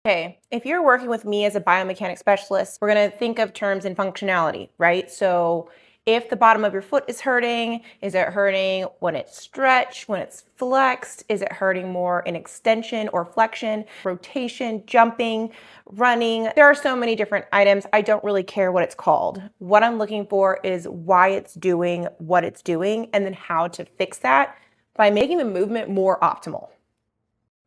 Okay, if you're working with me as a biomechanics specialist, we're going to think of terms in functionality, right? So if the bottom of your foot is hurting, is it hurting when it's stretched, when it's flexed? Is it hurting more in extension or flexion, rotation, jumping, running? There are so many different items. I don't really care what it's called. What I'm looking for is why it's doing what it's doing and then how to fix that by making the movement more optimal.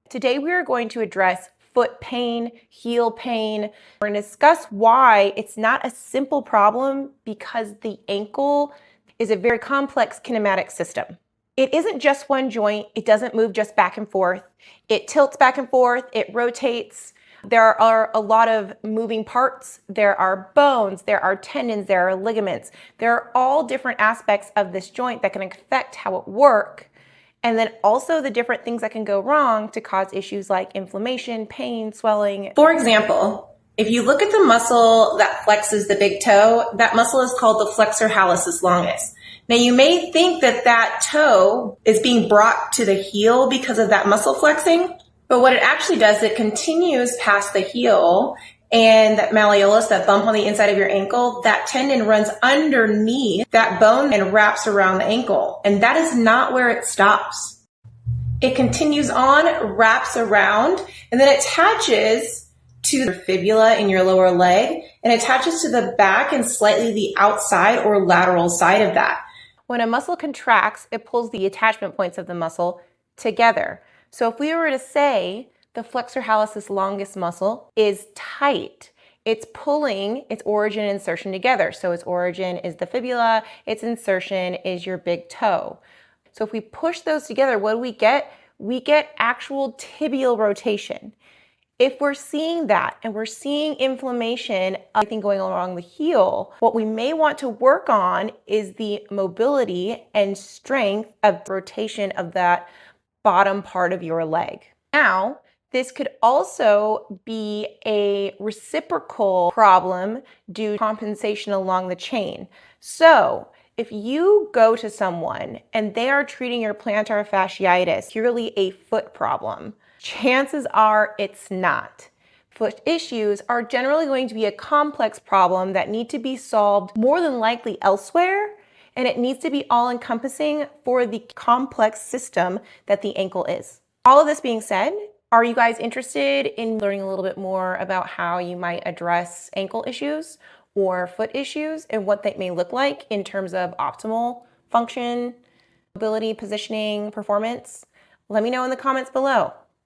Today we are going to address foot pain, heel pain. We're going to discuss why it's not a simple problem because the ankle is a very complex kinematic system. It isn't just one joint. It doesn't move just back and forth. It tilts back and forth. It rotates. There are a lot of moving parts. There are bones, there are tendons, there are ligaments. There are all different aspects of this joint that can affect how it works. And then also the different things that can go wrong to cause issues like inflammation, pain, swelling. For example, if you look at the muscle that flexes the big toe, that muscle is called the Flexor hallucis longus. Now you may think that that toe is being brought to the heel because of that muscle flexing, but what it actually does, it continues past the heel, and that malleolus, that bump on the inside of your ankle, that tendon runs underneath that bone and wraps around the ankle. And that is not where it stops. It continues on, wraps around, and then attaches to the fibula in your lower leg and attaches to the back and slightly the outside or lateral side of that. When a muscle contracts, it pulls the attachment points of the muscle together. So if we were to say the flexor hallucis longus muscle is tight, it's pulling its origin and insertion together. So its origin is the fibula, its insertion is your big toe. So if we push those together, what do we get? We get actual tibial rotation. If we're seeing that and we're seeing inflammation, everything going along the heel, what we may want to work on is the mobility and strength of rotation of that bottom part of your leg. Now, this could also be a reciprocal problem due to compensation along the chain. So if you go to someone and they are treating your plantar fasciitis, purely a foot problem, chances are it's not. Foot issues are generally going to be a complex problem that need to be solved more than likely elsewhere, and it needs to be all-encompassing for the complex system that the ankle is. All of this being said, are you guys interested in learning a little bit more about how you might address ankle issues or foot issues and what they may look like in terms of optimal function, mobility, positioning, performance? Let me know in the comments below.